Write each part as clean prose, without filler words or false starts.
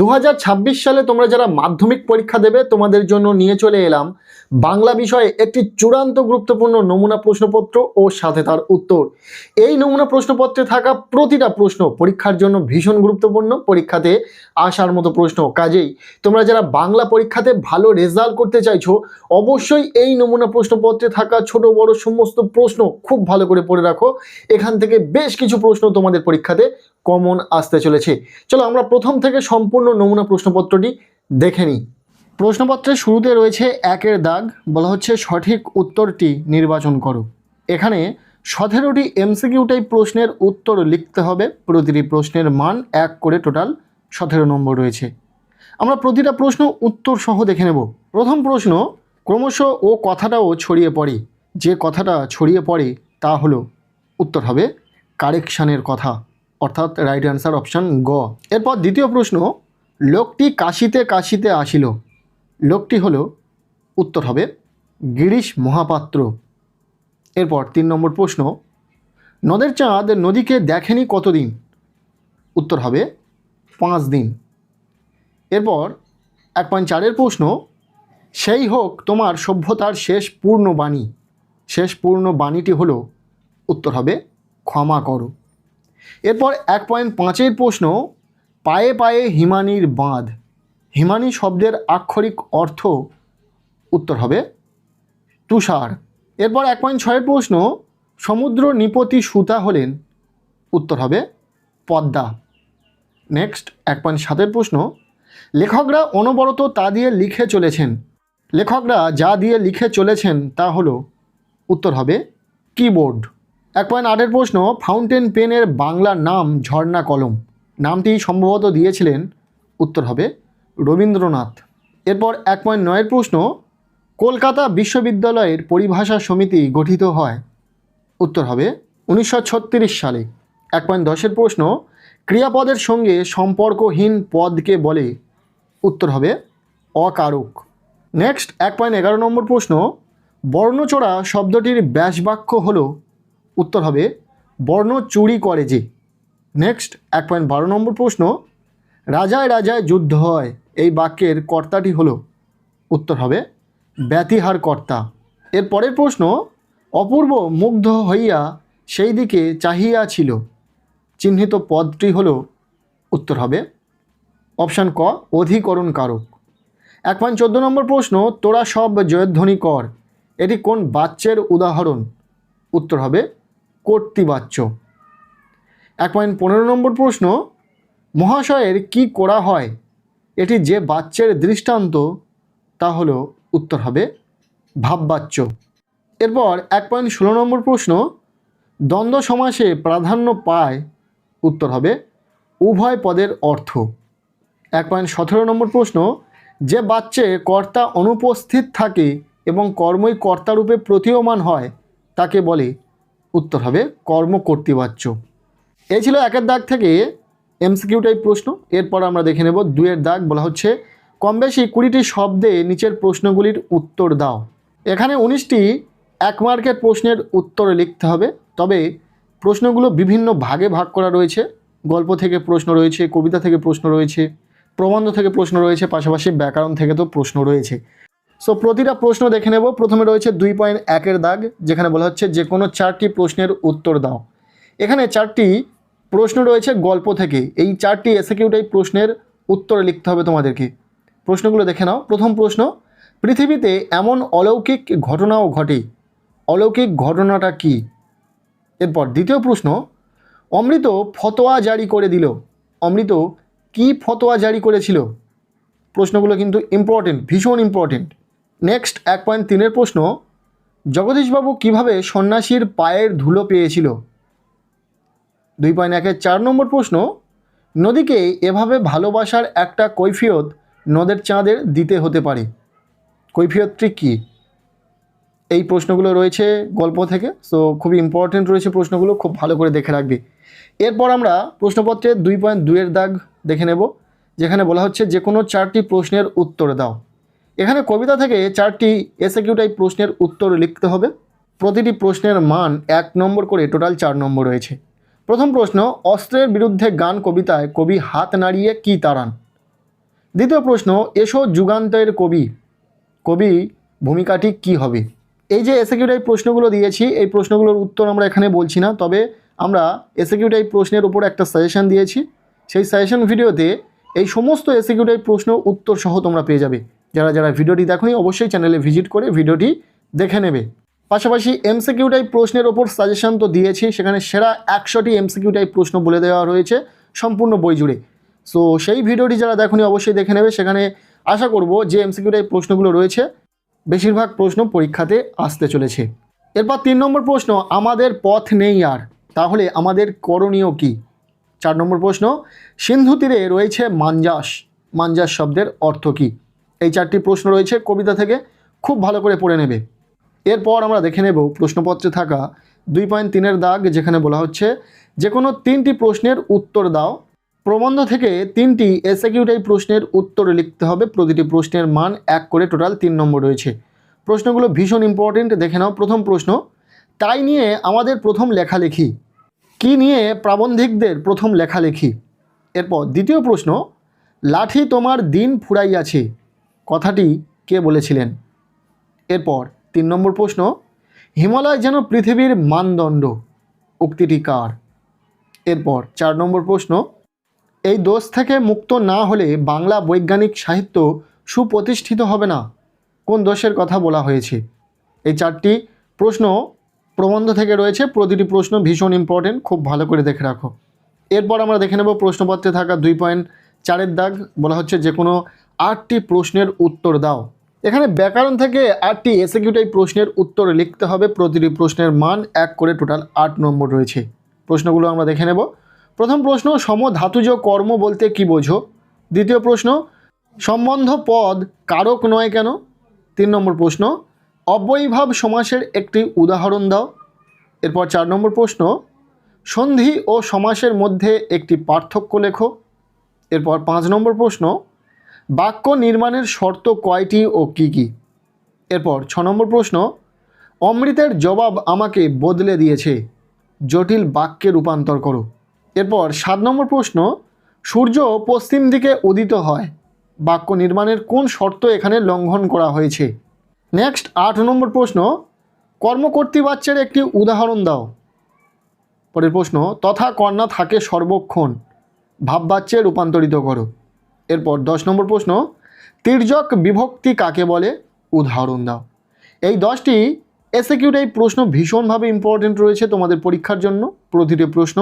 2026 সালে তোমরা যারা মাধ্যমিক পরীক্ষা দেবে তোমাদের জন্য নিয়ে চলে এলাম বাংলা বিষয়ে একটি চূড়ান্ত গুরুত্বপূর্ণ নমুনা প্রশ্নপত্র ও সাথে তার উত্তর। এই নমুনা প্রশ্নপত্রে থাকা প্রতিটা প্রশ্ন পরীক্ষার জন্য ভীষণ গুরুত্বপূর্ণ, পরীক্ষাতে আসার মতো প্রশ্ন। কাজেই তোমরা যারা বাংলা পরীক্ষাতে ভালো রেজাল্ট করতে চাইছো অবশ্যই এই নমুনা প্রশ্নপত্রে থাকা ছোট বড় সমস্ত প্রশ্ন খুব ভালো করে পড়ে রাখো। এখান থেকে বেশ কিছু প্রশ্ন তোমাদের পরীক্ষাতে কমন আসতে চলেছে। চলো আমরা প্রথম থেকে সম্পূর্ণ নমুনা প্রশ্নপত্রটি দেখে নিই। প্রশ্নপত্রের শুরুতে রয়েছে 1-এর দাগ, বলা হচ্ছে সঠিক উত্তরটি নির্বাচন করো। এখানে 17টি এমসিকিউ টাইপ প্রশ্নের উত্তর লিখতে হবে। প্রতিটি প্রশ্নের মান 1 করে, টোটাল 17 নম্বর রয়েছে। আমরা প্রতিটা প্রশ্ন উত্তর সহ দেখে নেব। প্রথম প্রশ্ন, ক্রমশ ও কথাটাও ছড়িয়ে পড়ে। যে কথাটা ছড়িয়ে পড়ে তা হলো, উত্তর হবে কারেকশানের কথা, অর্থাৎ রাইট অ্যান্সার অপশান গ। এরপর দ্বিতীয় প্রশ্ন, লোকটি কাশিতে কাশিতে আসিল। লোকটি হলো, উত্তর হবে গিরিশ মহাপাত্র। এরপর 3 নম্বর প্রশ্ন, নদের চাঁদ নদীকে দেখেনি কতদিন। উত্তর হবে 5 দিন। এরপর 1.4-এর প্রশ্ন, সেই হোক তোমার সভ্যতার শেষ পূর্ণ বাণী। শেষ পূর্ণ বাণীটি হলো, উত্তর হবে ক্ষমা করো। এরপর 1.5-এর প্রশ্ন, পায়ে পায়ে হিমানির বাঁধ। হিমানি শব্দের আক্ষরিক অর্থ, উত্তর হবে তুষার। এরপর 1.6-এর প্রশ্ন, সমুদ্র নিপতি সুতা হলেন। উত্তর হবে পদ্মা। নেক্সট 1.7-এর প্রশ্ন, লেখকরা অনবরত তা দিয়ে লিখে চলেছেন। লেখকরা যা দিয়ে লিখে চলেছেন তা হলো, উত্তর হবে কিবোর্ড। 1.8-এর প্রশ্ন, ফাউন্টেন পেনের বাংলা নাম ঝর্ণা কলম। নামটি সম্ভবত দিয়েছিলেন, উত্তর হবে রবীন্দ্রনাথ। এরপর 1.9-এর প্রশ্ন, কলকাতা বিশ্ববিদ্যালয়ের পরিভাষা সমিতি গঠিত হয়। উত্তর হবে 1936 সালে। 1.10-এর প্রশ্ন, ক্রিয়াপদের সঙ্গে সম্পর্কহীন পদকে বলে। উত্তর হবে অকারক। নেক্সট 1.11 নম্বর প্রশ্ন, বর্ণচোরা শব্দটির ব্যাসবাক্য হলো। উত্তর হবে বর্ণ চুরি করে যে। নেক্সট 1.12 নম্বর প্রশ্ন, রাজায় রাজায় যুদ্ধ হয়। এই বাক্যের কর্তাটি হলো, উত্তর হবে ব্যতিহার কর্তা। এর পরের প্রশ্ন, অপূর্ব মুগ্ধ হইয়া সেই দিকে চাহিয়া ছিল। চিহ্নিত পদটি হলো, উত্তর হবে অপশান ক অধিকরণ কারক। 1.14 নম্বর প্রশ্ন, তোরা সব জয়ধ্বনি কর। এটি কোন বাচ্যের উদাহরণ। উত্তর হবে কর্তৃবাচ্য। 1.15 নম্বর প্রশ্ন, মহাশয়ের কি করা হয়। এটি যে বাচ্যের দৃষ্টান্ত তা হলো, উত্তর হবে ভাববাচ্য। এরপর 1.16 নম্বর প্রশ্ন, দ্বন্দ্ব সমাসে প্রাধান্য পায়। উত্তর হবে উভয় পদের অর্থ। 1.17 নম্বর প্রশ্ন, যে বাচ্চে কর্তা অনুপস্থিত থাকে এবং কর্মই কর্তারূপে প্রতীয়মান হয় তাকে বলে। উত্তর হবে কর্মকর্তৃবাচ্য। এই ছিল 1-এর দাগ থেকে এমসিকিউ টাইপ প্রশ্ন। এরপর আমরা দেখে নেব 2-এর দাগ, বলা হচ্ছে কম বেশি 20টি শব্দে নিচের প্রশ্নগুলির উত্তর দাও। এখানে 19টি 1 মার্কের প্রশ্নের উত্তর লিখতে হবে। তবে প্রশ্নগুলো বিভিন্ন ভাগে ভাগ করা রয়েছে। গল্প থেকে প্রশ্ন রয়েছে, কবিতা থেকে প্রশ্ন রয়েছে, প্রবন্ধ থেকে প্রশ্ন রয়েছে, পাশাপাশি ব্যাকরণ থেকে তো প্রশ্ন রয়েছে। সো প্রতিটা প্রশ্ন দেখে নেব। প্রথমে রয়েছে 2.1-এর দাগ, যেখানে বলা হচ্ছে যে কোনো 4টি প্রশ্নের উত্তর দাও। এখানে 4টি প্রশ্ন রয়েছে গল্প থেকে। এই 4টি এসকিউ টাইপ প্রশ্নের উত্তর লিখতে হবে তোমাদেরকে। প্রশ্নগুলো দেখে নাও। প্রথম প্রশ্ন, পৃথিবীতে এমন অলৌকিক ঘটনাও ঘটে। অলৌকিক ঘটনাটা কি। এরপর দ্বিতীয় প্রশ্ন, অমৃত ফতোয়া জারি করে দিল। অমৃত কি ফতোয়া জারি করেছিল। প্রশ্নগুলো কিন্তু ইম্পর্টেন্ট, ভীষণ ইম্পর্টেন্ট। নেক্সট 1.3-এর প্রশ্ন, জগদীশবাবু কিভাবে সন্ন্যাসীর পায়ের ধুলো পেয়েছিল। 2.1-এর 4 নম্বর প্রশ্ন, নদীকে এভাবে ভালোবাসার একটা কৈফিয়ত নদের চাঁদের দিতে হতে পারে। কৈফিয়তটি কি। এই প্রশ্নগুলো রয়েছে গল্প থেকে। সো খুবই ইম্পর্টেন্ট রয়েছে প্রশ্নগুলো, খুব ভালো করে দেখে রাখবে। এরপর আমরা প্রশ্নপত্রে 2.2-এর দাগ দেখে নেব, যেখানে বলা হচ্ছে যে কোনো 4টি প্রশ্নের উত্তর দাও। এখানে কবিতা থেকে 4টি এসকিউ টাইপ প্রশ্নের উত্তর লিখতে হবে। প্রতিটি প্রশ্নের মান 1 নম্বর করে, টোটাল 4 নম্বর রয়েছে। প্রথম প্রশ্ন, অস্ত্রের বিরুদ্ধে গান কবিতায় কবি হাত নাড়িয়ে কি তাড়ান। দ্বিতীয় প্রশ্ন, এসো যুগান্তের কবি কবি ভূমিকাটি কি হবে? এই যে এসএকিউ টাইপ প্রশ্নগুলো দিয়েছি, এই প্রশ্নগুলোর উত্তর আমরা এখানে বলছি না, তবে আমরা এসএকিউ টাইপ প্রশ্নের উপর একটা সাজেশন দিয়েছি। সেই সাজেশন ভিডিওতে এই সমস্ত এসএকিউ টাইপ প্রশ্ন উত্তর সহ তোমরা পেয়ে যাবে। যারা যারা ভিডিওটি দেখোনি অবশ্যই চ্যানেলে ভিজিট করে ভিডিওটি দেখে নেবে। পাশাপাশি এমসিকিউ টাইপ প্রশ্নের ওপর সাজেশন তো দিয়েছি, সেখানে সেরা 100টি এমসিকিউ টাইপ প্রশ্ন বলে দেওয়া রয়েছে সম্পূর্ণ বই জুড়ে। সো সেই ভিডিওটি যারা দেখোনি অবশ্যই দেখে নেবে। সেখানে আশা করব যে এমসিকিউ টাইপ প্রশ্নগুলো রয়েছে বেশিরভাগ প্রশ্ন পরীক্ষাতে আসতে চলেছে। এরপর 3 নম্বর প্রশ্ন, আমাদের পথ নেই আর, তাহলে আমাদের করণীয় কি? 4 নম্বর প্রশ্ন, সিন্ধু তীরে রয়েছে মাঞ্জাস, মাঞ্জাস শব্দের অর্থ কী? এই 4টি প্রশ্ন রয়েছে কবিতা থেকে, খুব ভালো করে পড়ে নেবে। এরপর আমরা দেখে নেব প্রশ্নপত্রে থাকা 2.3-এর দাগ, যেখানে বলা হচ্ছে যে কোনো 3টি প্রশ্নের উত্তর দাও। প্রবন্ধ থেকে 3টি এসএকিউ টাইপ প্রশ্নের উত্তর লিখতে হবে। প্রতিটি প্রশ্নের মান 1 করে, টোটাল 3 নম্বর রয়েছে। প্রশ্নগুলো ভীষণ ইম্পর্টেন্ট, দেখে নাও। প্রথম প্রশ্ন, তাই নিয়ে আমাদের প্রথম লেখালেখি, কি নিয়ে প্রাবন্ধিকদের প্রথম লেখালেখি? এরপর দ্বিতীয় প্রশ্ন, লাঠি তোমার দিন ফুরাইয়াছে, কথাটি কে বলেছিলেন? এরপর 3 নম্বর প্রশ্ন, হিমালয় যেন পৃথিবীর মানদণ্ড, উক্তিটি কার? এরপর 4 নম্বর প্রশ্ন, এই দোষ থেকে মুক্ত না হলে বাংলা বৈজ্ঞানিক সাহিত্য সুপ্রতিষ্ঠিত হবে না, কোন দোষের কথা বলা হয়েছে? এই 4টি প্রশ্ন প্রবন্ধ থেকে রয়েছে। প্রতিটি প্রশ্ন ভীষণ ইম্পর্টেন্ট, খুব ভালো করে দেখে রাখো। এরপর আমরা দেখে নেব প্রশ্নপত্রে থাকা 2.4-এর দাগ, বলা হচ্ছে যে কোনো 8টি প্রশ্নের উত্তর দাও। এখানে ব্যাকরণ থেকে 8টি এসএকিউ টাইপ প্রশ্নের উত্তর লিখতে হবে। প্রতিটি প্রশ্নের মান 1 করে, টোটাল 8 নম্বর রয়েছে। প্রশ্নগুলো আমরা দেখে নেব। প্রথম প্রশ্ন, সমধাতুজ কর্ম বলতে কি বোঝো? দ্বিতীয় প্রশ্ন, সম্বন্ধ পদ কারক নয় কেন? 3 নম্বর প্রশ্ন, অব্যয়ীভাব সমাসের একটি উদাহরণ দাও। এরপর 4 নম্বর প্রশ্ন, সন্ধি ও সমাসের মধ্যে একটি পার্থক্য লেখো। এরপর 5 নম্বর প্রশ্ন, বাক্য নির্মাণের শর্ত কয়টি ও কি কি? এরপর 6 নম্বর প্রশ্ন, অমৃতের জবাব আমাকে বদলে দিয়েছে, জটিল বাক্যে রূপান্তর করো। এরপর 7 নম্বর প্রশ্ন, সূর্য পশ্চিম দিকে উদিত হয়, বাক্য নির্মাণের কোন শর্ত এখানে লঙ্ঘন করা হয়েছে? নেক্সট 8 নম্বর প্রশ্ন, কর্মকর্তৃবাচ্যের একটি উদাহরণ দাও। পরের প্রশ্ন, তথা কর্ণা থাকে সর্বক্ষণ, ভাববাচ্যে রূপান্তরিত করো। এরপর 10 নম্বর প্রশ্ন, তির্যক বিভক্তি কাকে বলে? উদাহরণ দাও। এই 10টি এসএকিউ টাইপ প্রশ্ন ভীষণভাবে ইম্পর্টেন্ট রয়েছে তোমাদের পরীক্ষার জন্য। প্রতিটি প্রশ্ন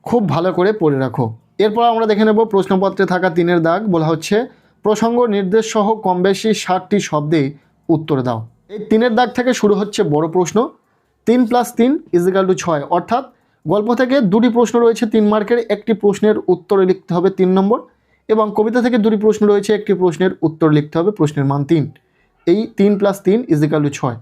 খুব ভালো করে পড়ে রাখো। এরপর আমরা দেখে নেব প্রশ্নপত্রে থাকা 3-এর দাগ, বলা হচ্ছে প্রসঙ্গ নির্দেশ সহ কম বেশি 60টি শব্দে উত্তর দাও। এই 3-এর দাগ থেকে শুরু হচ্ছে বড় প্রশ্ন। 3 + 3 = 6, অর্থাৎ গল্প থেকে 2টি প্রশ্ন রয়েছে 3 মার্কের, একটি প্রশ্নের উত্তর লিখতে হবে 3 নম্বর, এবং কবিতা থেকে 2টি প্রশ্ন রয়েছে, একটি প্রশ্নের উত্তর লিখতে হবে, প্রশ্নের মান 3। এই 3 + 3 = 6।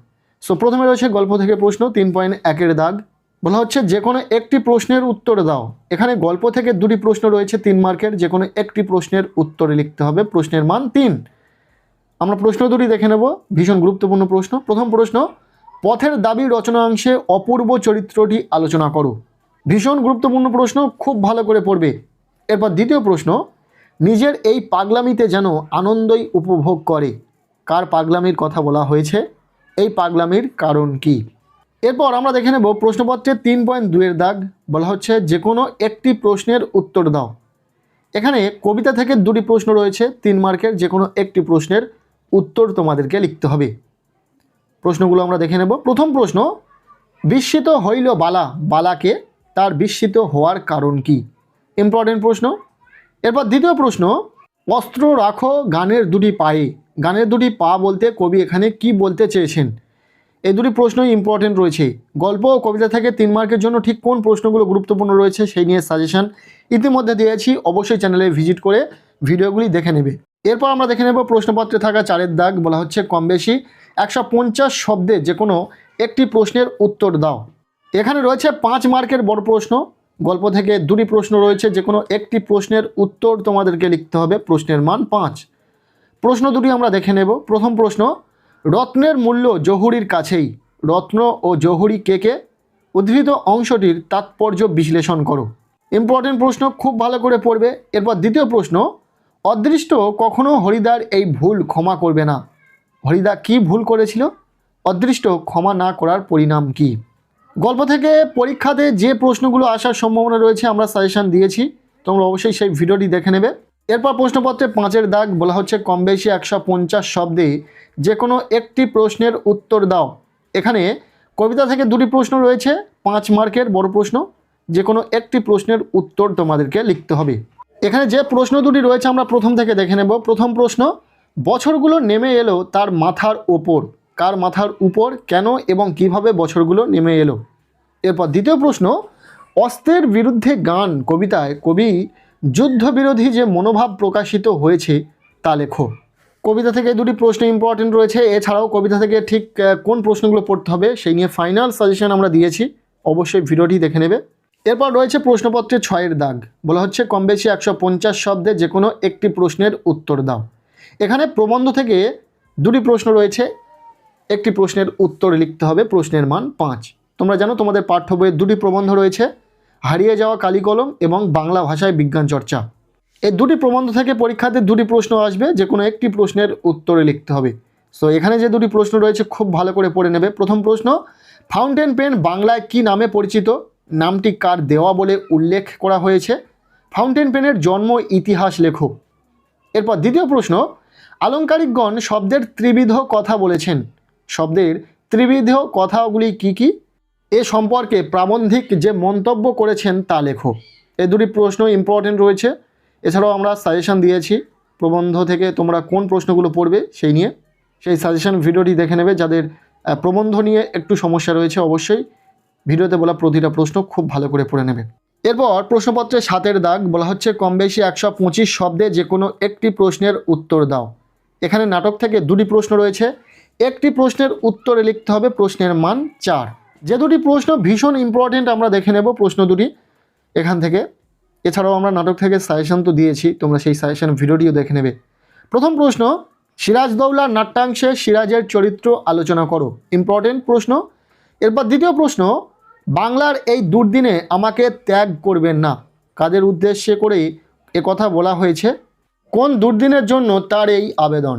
সো প্রথমে রয়েছে গল্প থেকে প্রশ্ন 3.1-এর দাগ, বলা হচ্ছে যে কোনো একটি প্রশ্নের উত্তর দাও। এখানে গল্প থেকে 2টি প্রশ্ন রয়েছে 3 মার্কের, যে কোনো একটি প্রশ্নের উত্তর লিখতে হবে, প্রশ্নের মান 3। আমরা প্রশ্ন দুটি দেখে নেব, ভীষণ গুরুত্বপূর্ণ প্রশ্ন। প্রথম প্রশ্ন, পথের দাবি রচনাংশে অপূর্ব চরিত্রটি আলোচনা করো। ভীষণ গুরুত্বপূর্ণ প্রশ্ন, খুব ভালো করে পড়বে। এরপর দ্বিতীয় প্রশ্ন, নিজের এই পাগলামিতে যেন আনন্দই উপভোগ করে, কার পাগলামির কথা বলা হয়েছে? এই পাগলামির কারণ কি? এরপর আমরা দেখে নেব প্রশ্নপত্রের 3.2-এর দাগ, বলা হচ্ছে যে কোনো একটি প্রশ্নের উত্তর দাও। এখানে কবিতা থেকে 2টি প্রশ্ন রয়েছে 3 মার্কের, যে কোনো একটি প্রশ্নের উত্তর তোমাদেরকে লিখতে হবে। প্রশ্নগুলো আমরা দেখে নেব। প্রথম প্রশ্ন, বিস্মিত হইল বালা, বালাকে, তার বিস্মিত হওয়ার কারণ কি? ইম্পর্টেন্ট প্রশ্ন। এরপর দ্বিতীয় প্রশ্ন, অস্ত্র রাখো গানের 2টি পায়ে, গানের 2টি পা বলতে কবি এখানে কি বলতে চেয়েছেন? এই 2টি প্রশ্নই ইম্পর্টেন্ট রয়েছে। গল্প ও কবিতা থেকে 3 মার্কের জন্য ঠিক কোন প্রশ্নগুলো গুরুত্বপূর্ণ রয়েছে সেই নিয়ে সাজেশন ইতিমধ্যে দিয়েছি, অবশ্যই চ্যানেলে ভিজিট করে ভিডিওগুলি দেখে নেবে। এরপর আমরা দেখে নেব প্রশ্নপত্রে থাকা 4-এর দাগ, বলা হচ্ছে কম বেশি 150 শব্দে যে কোনো একটি প্রশ্নের উত্তর দাও। এখানে রয়েছে 5 মার্কের বড় প্রশ্ন, গল্প থেকে 2টি প্রশ্ন রয়েছে, যে কোনো একটি প্রশ্নের উত্তর তোমাদেরকে লিখতে হবে, প্রশ্নের মান 5। প্রশ্ন দুটি আমরা দেখে নেব। প্রথম প্রশ্ন, রত্নের মূল্য জহুরির কাছেই, রত্ন ও জহুরি কে কে? উদ্ধৃত অংশটির তাৎপর্য বিশ্লেষণ করো। ইম্পর্টেন্ট প্রশ্ন, খুব ভালো করে পড়বে। এরপর দ্বিতীয় প্রশ্ন, অদৃষ্ট কখনো হরিদার এই ভুল ক্ষমা করবে না। হরিদা কি ভুল করেছিল? অদৃষ্ট ক্ষমা না করার পরিণাম কি? গল্প থেকে পরীক্ষাতে যে প্রশ্নগুলো আসার সম্ভাবনা রয়েছে আমরা সাজেশন দিয়েছি, তোমরা অবশ্যই সেই ভিডিওটি দেখে নেবে। এরপর প্রশ্নপত্রে 5-এর দাগ বলা হচ্ছে কম বেশি 150 শব্দে যে কোনো একটি প্রশ্নের উত্তর দাও। এখানে কবিতা থেকে 2টি প্রশ্ন রয়েছে, 5 মার্কের বড় প্রশ্ন। যে কোনো একটি প্রশ্নের উত্তর তোমাদেরকে লিখতে হবে। এখানে যে প্রশ্ন দুটি রয়েছে আমরা প্রথম থেকে দেখে নেব। প্রথম প্রশ্ন, বছরগুলো নেমে এলো তার মাথার ওপর। কার মাথার উপর, কেন এবং কিভাবে বছরগুলো নেমে এলো? এরপর দ্বিতীয় প্রশ্ন, অস্ত্রের বিরুদ্ধে গান কবিতায় কবি যুদ্ধবিরোধী যে মনোভাব প্রকাশিত হয়েছে তা লেখো। কবিতা থেকে 2টি প্রশ্ন ইম্পর্টেন্ট রয়েছে। এছাড়াও কবিতা থেকে ঠিক কোন প্রশ্নগুলো পড়তে হবে সেই নিয়ে ফাইনাল সাজেশন আমরা দিয়েছি, অবশ্যই ভিডিওটি দেখে নেবে। এরপর রয়েছে প্রশ্নপত্রে 6-এর দাগ বলা হচ্ছে কম বেশি 150 শব্দে যে কোনো একটি প্রশ্নের উত্তর দাও। এখানে প্রবন্ধ থেকে 2টি প্রশ্ন রয়েছে, একটি প্রশ্নের উত্তর লিখতে হবে, প্রশ্নের মান 5। তোমরা জানো তোমাদের পাঠ্য বইয়ে 2টি প্রবন্ধ রয়েছে, হারিয়ে যাওয়া কালিকলম এবং বাংলা ভাষায় বিজ্ঞান চর্চা। এই 2টি প্রবন্ধ থেকে পরীক্ষাতে 2টি প্রশ্ন আসবে, যে কোনো একটি প্রশ্নের উত্তরে লিখতে হবে। সো এখানে যে 2টি প্রশ্ন রয়েছে খুব ভালো করে পড়ে নেবে। প্রথম প্রশ্ন, ফাউন্টেন পেন বাংলায় কি নামে পরিচিত? নামটি কার দেওয়া বলে উল্লেখ করা হয়েছে? ফাউন্টেন পেনের জন্ম ইতিহাস লেখো। এরপর দ্বিতীয় প্রশ্ন, আলংকারিকগণ শব্দের ত্রিবিধ কথা বলেছেন। শব্দের ত্রিবিধ কথাগুলি কি কি? এ সম্পর্কে প্রাবন্ধিক যে মন্তব্য করেছেন তা লেখো। এই 2টি প্রশ্ন ইম্পর্টেন্ট রয়েছে। এছাড়াও আমরা সাজেশন দিয়েছি প্রবন্ধ থেকে তোমরা কোন প্রশ্নগুলো পড়বে সেই নিয়ে, সেই সাজেশন ভিডিওটি দেখে নেবে। যাদের প্রবন্ধ নিয়ে একটু সমস্যা রয়েছে অবশ্যই ভিডিওতে বলা প্রতিটা প্রশ্ন খুব ভালো করে পড়ে নেবে। এরপর প্রশ্নপত্রে 7-এর দাগ বলা হচ্ছে কম বেশি 125 শব্দে যে কোনো একটি প্রশ্নের উত্তর দাও। এখানে নাটক থেকে 2টি প্রশ্ন রয়েছে, একটি প্রশ্নের উত্তরে লিখতে হবে, প্রশ্নের মান 4। যে 2টি প্রশ্ন ভীষণ ইম্পর্টেন্ট আমরা দেখে নেব প্রশ্ন দুটি এখান থেকে। এছাড়াও আমরা নাটক থেকে সাজেশন তো দিয়েছি, তোমরা সেই সাজেশন ভিডিওটিও দেখে নেবে। প্রথম প্রশ্ন, সিরাজদৌল্লার নাট্যাংশে সিরাজের চরিত্র আলোচনা করো। ইম্পর্টেন্ট প্রশ্ন। এরপর দ্বিতীয় প্রশ্ন, বাংলার এই দুর্দিনে আমাকে ত্যাগ করবেন না। কাদের উদ্দেশ্যে করে কথা বলা হয়েছে? কোন দুর্দিনের জন্য তার এই আবেদন?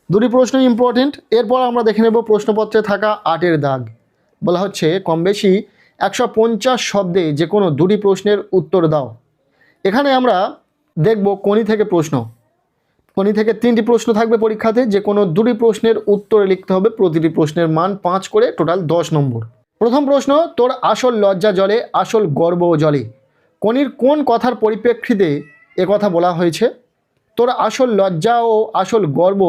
2টি প্রশ্ন ইম্পর্টেন্ট। এরপর আমরা দেখে নেব প্রশ্নপত্রে থাকা 8-এর দাগ বলা হচ্ছে কম বেশি 150 শব্দে যে কোনো 2টি প্রশ্নের উত্তর দাও। এখানে আমরা দেখব কোনি থেকে প্রশ্ন। কোনি থেকে 3টি প্রশ্ন থাকবে পরীক্ষাতে, যে কোনো 2টি প্রশ্নের উত্তরে লিখতে হবে, প্রতিটি প্রশ্নের মান 5 করে, টোটাল 10 নম্বর। প্রথম প্রশ্ন, তোর আসল লজ্জা জলে আসল গর্ব জলে। কোনির কোন কথার পরিপ্রেক্ষিতে কথা বলা হয়েছে? তোর আসল লজ্জা ও আসল গর্ব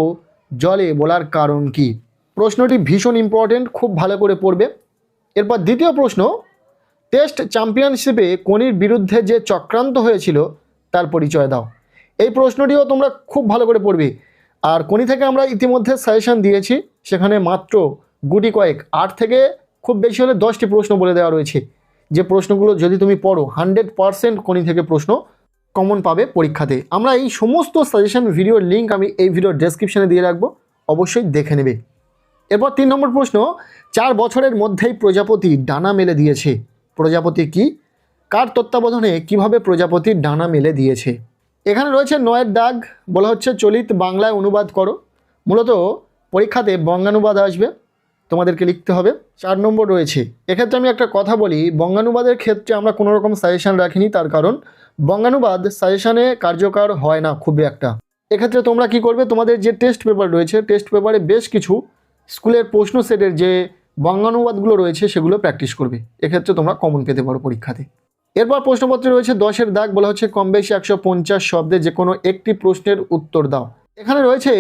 জলে বলার কারণ কি? প্রশ্নটি ভীষণ ইম্পর্টেন্ট, খুব ভালো করে পড়বে। এরপর দ্বিতীয় প্রশ্ন, টেস্ট চ্যাম্পিয়নশিপে কোনির বিরুদ্ধে যে চক্রান্ত হয়েছিল তার পরিচয় দাও। এই প্রশ্নটিও তোমরা খুব ভালো করে পড়বে। আর কোনি থেকে আমরা ইতিমধ্যে সাজেশন দিয়েছি, সেখানে মাত্র গুটি কয়েক 8 থেকে খুব বেশি হলে 10টি প্রশ্ন বলে দেওয়া রয়েছে, যে প্রশ্নগুলো যদি তুমি পড়ো 100% কোনি থেকে প্রশ্ন কমন পাবে পরীক্ষাতে। আমরা এই সমস্ত সাজেশন ভিডিওর লিঙ্ক আমি এই ভিডিওর ডেসক্রিপশনে দিয়ে রাখবো, অবশ্যই দেখে নেবে। এরপর 3 নম্বর প্রশ্ন, 4 বছরের মধ্যেই প্রজাপতি ডানা মেলে দিয়েছে। প্রজাপতি কি? কার তত্ত্বাবধানে কিভাবে প্রজাপতি ডানা মেলে দিয়েছে? এখানে রয়েছে 9-এর দাগ বলা হচ্ছে চলিত বাংলায় অনুবাদ করো। মূলত পরীক্ষাতে বঙ্গানুবাদ আসবে, তোমাদেরকে লিখতে হবে। 4 নম্বর রয়েছে, এক্ষেত্রে আমি একটা কথা বলি, বঙ্গানুবাদের ক্ষেত্রে আমরা কোনো রকম সাজেশন রাখিনি, তার কারণ বঙ্গানুবাদ সাজেশনে কার্যকর হয় না খুবই একটা। এক্ষেত্রে তোমরা কি করবে, তোমাদের যে টেস্ট পেপার রয়েছে, টেস্ট পেপারে বেশ কিছু স্কুলের প্রশ্ন সেটের যে বঙ্গানুবাদগুলো রয়েছে সেগুলো প্র্যাকটিস করবে, এক্ষেত্রে তোমরা কমন পেতে পারো পরীক্ষাতে। এরপর প্রশ্নপত্রে রয়েছে 10-এর দাগ বলা হচ্ছে কম বেশি 150 শব্দে যে কোনো একটি প্রশ্নের উত্তর দাও। এখানে রয়েছে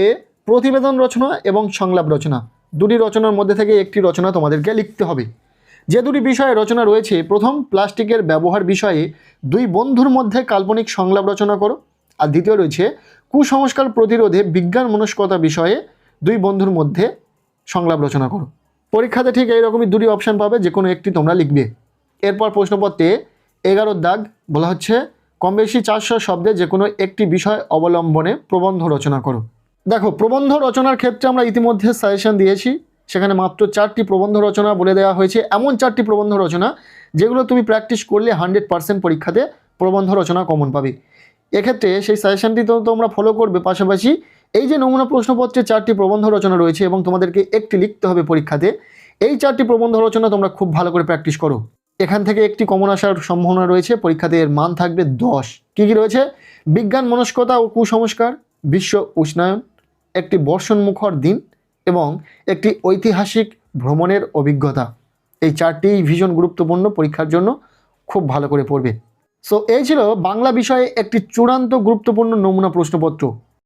প্রতিবেদন রচনা এবং সংলাপ রচনা। 2টি রচনার মধ্যে থেকে একটি রচনা তোমাদেরকে লিখতে হবে। যে 2টি বিষয়ে রচনা রয়েছে, প্রথম প্লাস্টিকের ব্যবহার বিষয়ে 2 বন্ধুর মধ্যে কাল্পনিক সংলাপ রচনা করো। আর দ্বিতীয় রয়েছে কুসংস্কার প্রতিরোধে বিজ্ঞান মনস্কতা বিষয়ে 2 বন্ধুর মধ্যে সংলাপ রচনা করো। পরীক্ষাতে ঠিক এইরকমই 2টি অপশান পাবে, যে কোনো একটি তোমরা লিখবে। এরপর প্রশ্নপত্রে 11-এর দাগ বলা হচ্ছে কম বেশি 400 শব্দে যে কোনো একটি বিষয় অবলম্বনে প্রবন্ধ রচনা করো। দেখো, প্রবন্ধ রচনার ক্ষেত্রে আমরা ইতিমধ্যে সাজেশন দিয়েছি, সেখানে মাত্র 4টি প্রবন্ধ রচনা বলে দেওয়া হয়েছে। এমন 4টি প্রবন্ধ রচনা যেগুলো তুমি প্র্যাকটিস করলে 100% পরীক্ষাতে প্রবন্ধ রচনা কমন পাবে। এক্ষেত্রে সেই সাজেশনটি তো তোমরা ফলো করবে, পাশাপাশি এই যে নমুনা প্রশ্নপত্রে 4টি প্রবন্ধ রচনা রয়েছে এবং তোমাদেরকে একটি লিখতে হবে পরীক্ষাতে, এই 4টি প্রবন্ধ রচনা তোমরা খুব ভালো করে প্র্যাকটিস করো। এখান থেকে একটি কমন আসার সম্ভাবনা রয়েছে, পরীক্ষাতে এর মান থাকবে 10। কি কি রয়েছে? বিজ্ঞান মনস্কতা ও কুসংস্কার, বিশ্ব উষ্ণায়ন, একটি বর্ষণমুখর দিন এবং একটি ঐতিহাসিক ভ্রমণের অভিজ্ঞতা। এই 4টি ভীষণ গুরুত্বপূর্ণ, পরীক্ষার জন্য খুব ভালো করে পড়বে। সো এই ছিল বাংলা বিষয়ে একটি চূড়ান্ত গুরুত্বপূর্ণ নমুনা প্রশ্নপত্র।